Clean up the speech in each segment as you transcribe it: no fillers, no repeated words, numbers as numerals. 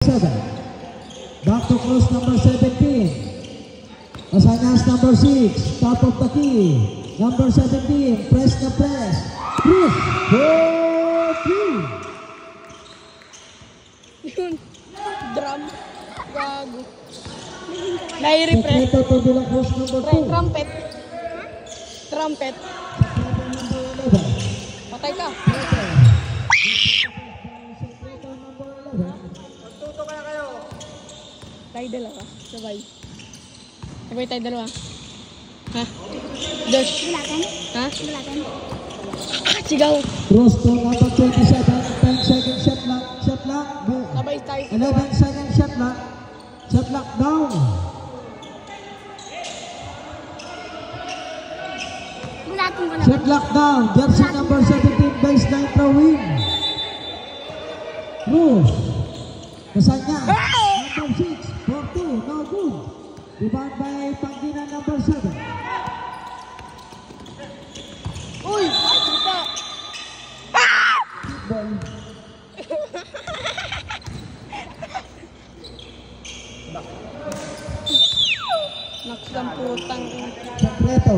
Back to cross number 17. Asanyas number 6. Top of the key. Number 17. Press na press. Cross. 4-3. Yun. Drum. Gago. Nai-refresh. Secreto to De La Cruz number 2. Trumpet. Trumpet. Patay ka. Secreto number 11. Magtuto ka na kayo. Tayo dalawa. Sabay. Sabay tayo dalawa. Ha? Dos. Bulatan? Ha? Bulatan? Sigaw. Cross to number 27. 10 second shot lock. Shot lock. Sabay tayo. 11 second shot lock. Shot lock down. Bulatan ko na. Shot lock down. Jersey number 17. Baseline throwing. Cruz. Kasanya. Number 6. 4-2. No good. Rebound by Pangina number 7. Uy! Kita! Ball. Naksang putang. Secreto.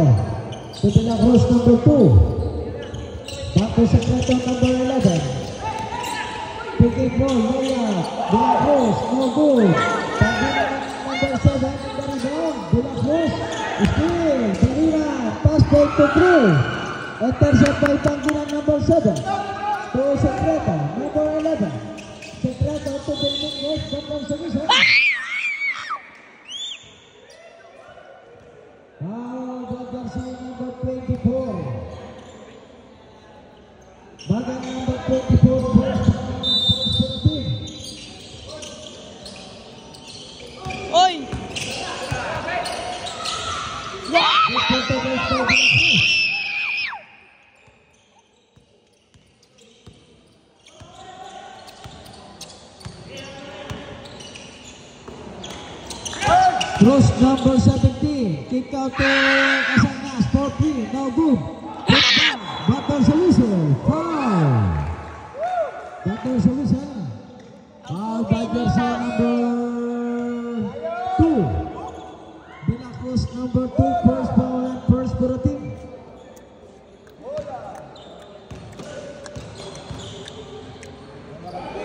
To De La Cruz number 2. Back to Secreto number 11. Pick and roll. Layup. De La Cruz. No good. Pangina number 7 in the rebound. De La Cruz. Steal. Barira. Pass back to Cruz. Intercept by Pangina number 7. To Secreto number 11. Secreto to Dominguez from Service. Jersey number 24. Bagan number 24. First team. Oy! Cross number 17. Kick out to Casanas. 4-3. No good. Batter sa whistle. Foul. Batter sa whistle. Foul by jersey number 2. De La Cruz number 2. First foul and first for the team.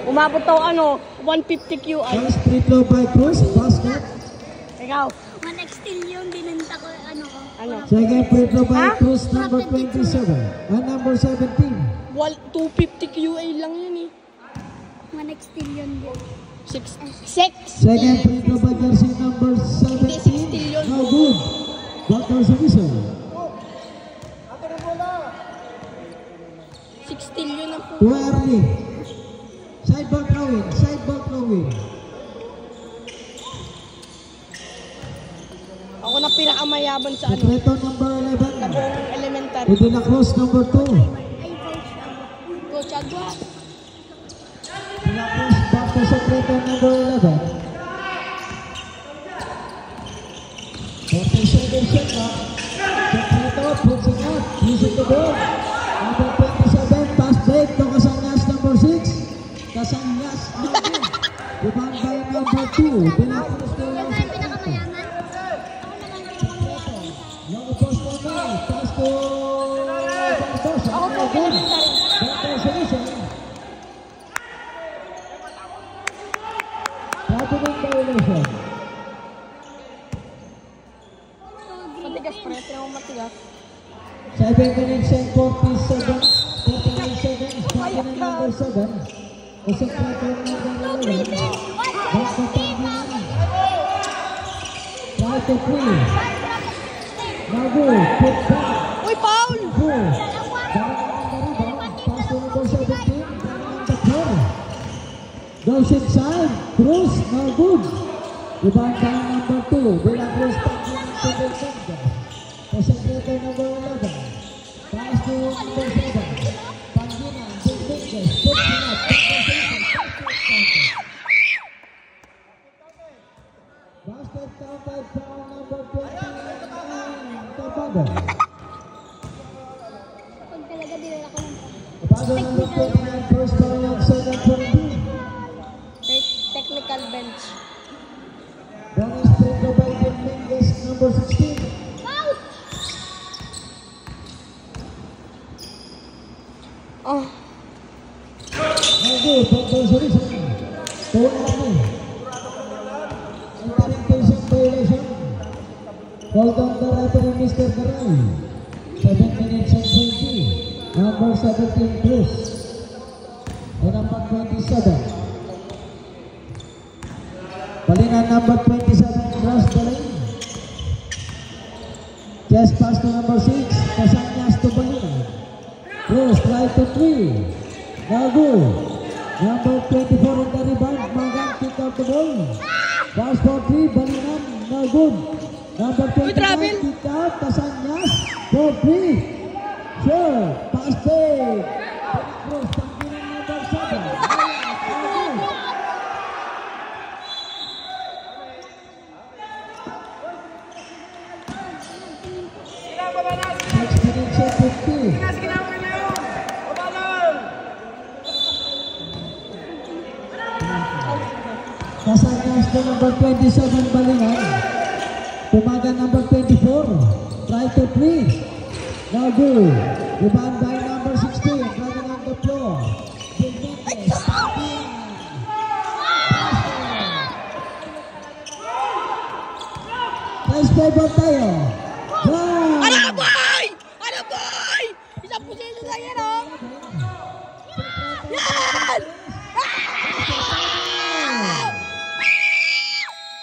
Umabot daw 150 QI. First free throw by Cruz. Basket. Ikaw. 1x yun, binenta ko, ko. Ano? Second free throw by Ha? Cruz number 27. And number 17. 250 QA lang yun eh. 1x yun din. 6. Second free throw by jersey number 17. No good. Batter sa whistle. 16 yun ang po. Too early. Side ball throwing. Side ball throwing. Ako na pinakamayaban sa Secreto number 11. buong elementary. De La Cruz number 2. Ay, coach. Coach Agua. De La Cruz back to Secreto number 11. 47 shot clock. Secreto puts it up. Using the ball. Number 27. Pass break to Casanas number 6. Casanas number 2. Rebound by number 2. De La Cruz to Yung mga pinakamayaman? Long post for now. Pass to Barbosa. Ako po elementary. Batter sa whistle. Happening violation. Matigas pa rin. Tinan mo matigas. 7 minutes and 49 seconds. Pangina number 7. O Secreto number 11. Back to Pangina. Try to free. Nagu, put back. Uy, foul! Go. Pass to number 17. Down the floor. Goes inside. Cruz, no good. Rebound by number 2. De La Cruz Pangina to the center. O Secreto number 11. Pass to number 7. Pangina, Dominguez, puts it up. Basket counted foul number 29. Tabago. Pag talaga dinala ko lang. Tabago number 29. First foul of second for the team. Technical Royal Bench. Bonus point provided Mendes, number 16. Oh, No good, compulsory. Foul natin. Interpretation violation. Called on the referee, Mr. Garay. 7 minutes and 20. Number 17, Cruz. And number 27. Balingan number 27, cross the lane. Just pass to number 6. Kasanyas to Balingan. Cruz, try to 3. Now good. Number 24 in the rebound. Magan pick up the ball. Pass for 3. Balingan. No good. Number 29 pick up. Kasanyas for 3. Sure. Pass fade. Cruz, panggilan number 7. No good. Next minute, 50. Kasanyas to number 27 Balingan. Tumaga number 24. Try to 3. No good. Rebound by number 16. Running on the floor. Jimenez. Nice favor tayo. Wow! ano boy? Ano boy? Isang pusin sa kanya na.